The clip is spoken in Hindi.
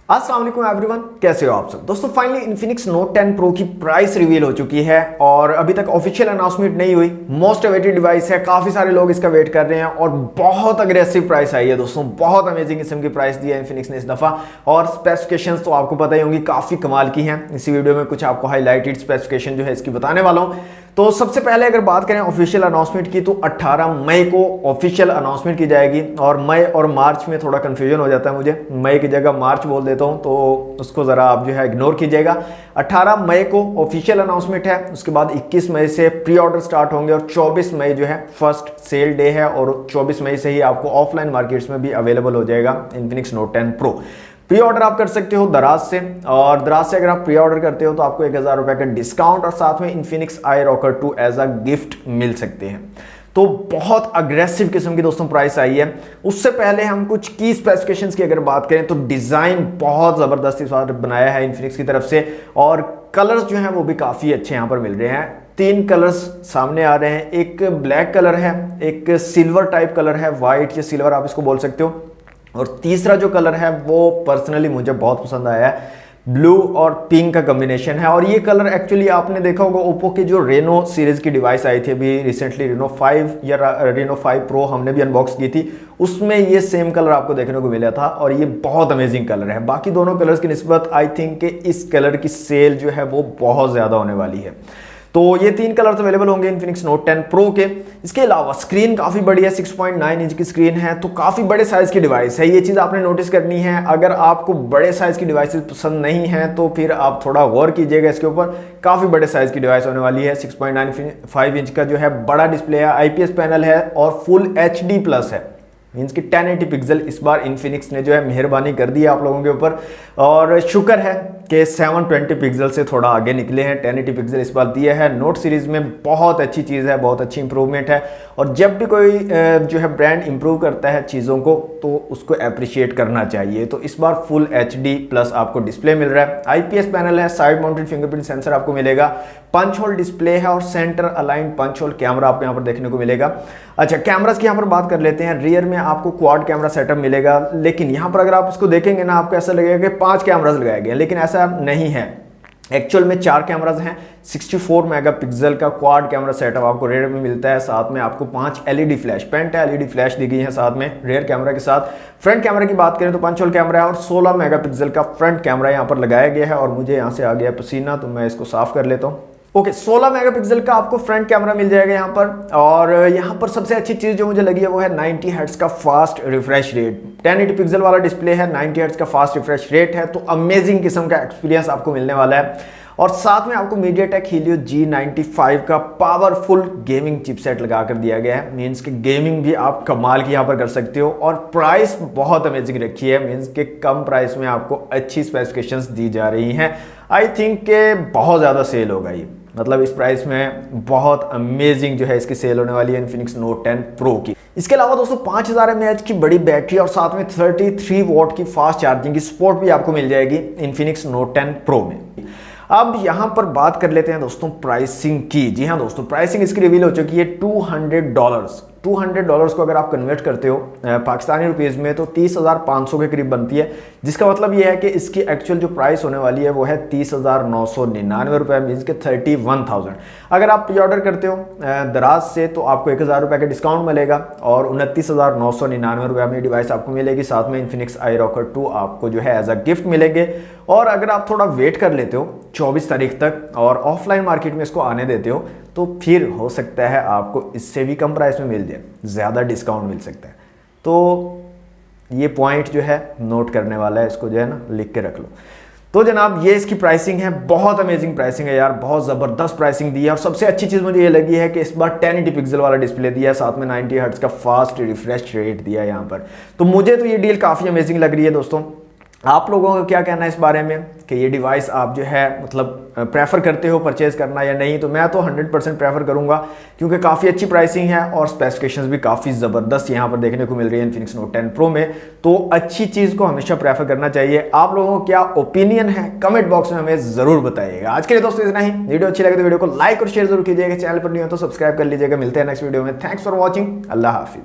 अस्सलाम वालेकुम एवरीवन, कैसे हो आप सब दोस्तों। फाइनली इन्फिनिक्स नोट 10 प्रो की प्राइस रिवील हो चुकी है और अभी तक ऑफिशियल अनाउंसमेंट नहीं हुई। मोस्ट अवेटेड डिवाइस है, काफी सारे लोग इसका वेट कर रहे हैं और बहुत अग्रेसिव प्राइस आई है दोस्तों। बहुत अमेजिंग किस्म की प्राइस दी है इन्फिनिक्स ने इस दफा और स्पेसिफिकेशंस तो आपको पता ही होंगी, काफी कमाल की हैं। इसी वीडियो में कुछ आपको हाईलाइटेड स्पेसिफिकेशन जो है इसकी बताने वाला हूं। तो सबसे पहले अगर बात करें ऑफिशियल अनाउंसमेंट की तो 18 मई को ऑफिशियल अनाउंसमेंट की जाएगी और मई और मार्च में थोड़ा कंफ्यूजन हो जाता है मुझे, मई की जगह मार्च बोल देता हूं तो उसको ज़रा आप जो है इग्नोर कीजिएगा। 18 मई को ऑफिशियल अनाउंसमेंट है, उसके बाद 21 मई से प्री ऑर्डर स्टार्ट होंगे और 24 मई जो है फर्स्ट सेल डे है और 24 मई से ही आपको ऑफलाइन मार्केट्स में भी अवेलेबल हो जाएगा Infinix note 10 pro. Pre order आप कर सकते हो दराज से और दराज से अगर आप प्री ऑर्डर करते हो तो आपको 1000 रुपए का डिस्काउंट और साथ में Infinix I rocker 2 as a gift मिल सकते हैं। तो बहुत अग्रेसिव किस्म की दोस्तों प्राइस आई है। उससे पहले हम कुछ की स्पेसिफिकेशंस की अगर बात करें तो डिजाइन बहुत जबरदस्त इस बार बनाया है इन्फिनिक्स की तरफ से और कलर्स जो हैं वो भी काफी अच्छे यहाँ पर मिल रहे हैं। 3 कलर्स सामने आ रहे हैं, एक ब्लैक कलर है, एक सिल्वर टाइप कलर है, व्हाइट या सिल्वर आप इसको बोल सकते हो, और तीसरा जो कलर है वो पर्सनली मुझे बहुत पसंद आया है, ब्लू और पिंक का कॉम्बिनेशन है। और ये कलर एक्चुअली आपने देखा होगा ओप्पो की जो रेनो सीरीज की डिवाइस आई थी अभी रिसेंटली, रेनो 5 या रेनो 5 प्रो हमने भी अनबॉक्स की थी, उसमें ये सेम कलर आपको देखने को मिला था और ये बहुत अमेजिंग कलर है। बाकी दोनों कलर्स की निस्बत आई थिंक कि इस कलर की सेल जो है वो बहुत ज्यादा होने वाली है। तो ये 3 कलर्स अवेलेबल होंगे इन्फिनिक्स नोट 10 प्रो के। इसके अलावा स्क्रीन काफी बड़ी है, 6.9 इंच की स्क्रीन है, तो काफी बड़े साइज की डिवाइस है। ये चीज आपने नोटिस करनी है। अगर आपको बड़े साइज की डिवाइसेस पसंद नहीं है तो फिर आप थोड़ा गौर कीजिएगा इसके ऊपर। काफी बड़े साइज की डिवाइस होने वाली है। 6.95 इंच का जो है बड़ा डिस्प्ले है, IPS पैनल है और फुल HD प्लस है, मीन्स कि 1080 पिक्सल इस बार इन्फिनिक्स ने जो है मेहरबानी कर दी है आप लोगों के ऊपर और शुक्र है कि 720 पिक्सल से थोड़ा आगे निकले हैं। 1080 पिक्सल इस बार दिया है। नोट सीरीज में बहुत अच्छी चीज़ है, बहुत अच्छी इंप्रूवमेंट है और जब भी कोई जो है ब्रांड इंप्रूव करता है चीज़ों को तो उसको अप्रिशिएट करना चाहिए। तो इस बार फुल HD प्लस आपको डिस्प्ले मिल रहा है, IPS पैनल है, साइड माउंटेड फिंगरप्रिंट सेंसर आपको मिलेगा, पंच होल डिस्प्ले है और centre aligned punch hole camera आपको यहाँ पर देखने को मिलेगा। अच्छा, कैमरास की यहाँ पर बात कर लेते हैं। रियर में आपको क्वाड कैमरा सेटअप मिलेगा, लेकिन यहाँ पर अगर आप इसको देखेंगे ना आपको ऐसा लगेगा कि 5 कैमरास लगाए गए, लेकिन ऐसा नहीं है। एक्चुअल में 4 कैमरास हैं। 64 मेगापिक्सल का क्वाड कैमरा सेटअप आपको रेयर में मिलता है, साथ में आपको 5 LED फ्लैश, पेंटा LED फ्लैश दी गई है साथ में रेयर कैमरा के साथ। फ्रंट कैमरा की बात करें तो पंच होल कैमरा है और 16 मेगापिक्सल का फ्रंट कैमरा यहाँ पर लगाया गया है और मुझे यहाँ से आ गया पसीना तो मैं इसको साफ कर लेता हूँ। ओके, 16 मेगापिक्सल का आपको फ्रंट कैमरा मिल जाएगा यहाँ पर और यहाँ पर सबसे अच्छी चीज जो मुझे लगी है वो है 90 हर्ट्ज का फास्ट रिफ्रेश रेट। 1080 पिक्सल वाला डिस्प्ले है, 90 हर्ट्ज का फास्ट रिफ्रेश रेट है, तो अमेजिंग किस्म का एक्सपीरियंस आपको मिलने वाला है। और साथ में आपको MediaTek Helio G95 का पावरफुल गेमिंग चिपसेट लगा कर दिया गया है, मीन्स कि गेमिंग भी आप कमाल की यहाँ पर कर सकते हो और प्राइस बहुत अमेजिंग रखी है, मीन्स कि कम प्राइस में आपको अच्छी स्पेसिफिकेशंस दी जा रही हैं। आई थिंक के बहुत ज़्यादा सेल होगा ये, मतलब इस प्राइस में बहुत अमेजिंग जो है इसकी सेल होने वाली है इन्फिनिक्स नोट 10 प्रो की। इसके अलावा दोस्तों 5000 mAh की बड़ी बैटरी और साथ में 33 वॉट की फास्ट चार्जिंग की सपोर्ट भी आपको मिल जाएगी इन्फिनिक्स नोट 10 प्रो में। अब यहां पर बात कर लेते हैं दोस्तों प्राइसिंग की। जी हाँ दोस्तों, प्राइसिंग इसकी रिवील हो चुकी है $200। $200 को अगर आप कन्वर्ट करते हो पाकिस्तानी रुपीज़ में तो 30,500 के करीब बनती है, जिसका मतलब ये है कि इसकी एक्चुअल जो प्राइस होने वाली है वो है 30,999 रुपये, मीन्स के 31,000। अगर आप प्री ऑर्डर करते हो दराज से तो आपको 1000 रुपये का डिस्काउंट मिलेगा और 29,999 रुपये में डिवाइस आपको मिलेगी, साथ में इन्फिनिक्स आई रॉकर 2 आपको जो है एज अ गिफ्ट मिलेंगे। और अगर आप थोड़ा वेट कर लेते हो 24 तारीख तक और ऑफलाइन मार्केट में इसको आने देते हो तो फिर हो सकता है आपको इससे भी कम प्राइस में मिल जाए, ज़्यादा डिस्काउंट मिल सकता है। तो ये पॉइंट जो है नोट करने वाला है, इसको जो है ना लिख के रख लो। तो जनाब ये इसकी प्राइसिंग है, बहुत अमेजिंग प्राइसिंग है यार, बहुत ज़बरदस्त प्राइसिंग दी है और सबसे अच्छी चीज़ मुझे ये लगी है कि इस बार 1080 पिक्सल वाला डिस्प्ले दिया है, साथ में 90 हर्ट्ज का फास्ट रिफ्रेश रेट दिया है यहाँ पर। तो मुझे तो ये डील काफ़ी अमेजिंग लग रही है दोस्तों। आप लोगों का क्या कहना है इस बारे में कि ये डिवाइस आप जो है मतलब प्रेफर करते हो परचेज करना या नहीं? तो मैं तो 100% प्रेफर करूंगा क्योंकि काफ़ी अच्छी प्राइसिंग है और स्पेसिफिकेशंस भी काफ़ी ज़बरदस्त यहाँ पर देखने को मिल रही है इन्फिनिक्स नोट 10 प्रो में। तो अच्छी चीज़ को हमेशा प्रेफर करना चाहिए। आप लोगों को क्या ओपिनियन है कमेंट बॉक्स में हमें ज़रूर बताइएगा। आज के लिए दोस्तों इतना ही। वीडियो अच्छी लगे तो वीडियो को लाइक और शेयर जरूर कीजिएगा, चैनल पर नहीं हो तो सब्सक्राइब कर लीजिएगा। मिलते हैं नेक्स्ट वीडियो में। Thanks for watching. अल्लाह हाफिज़।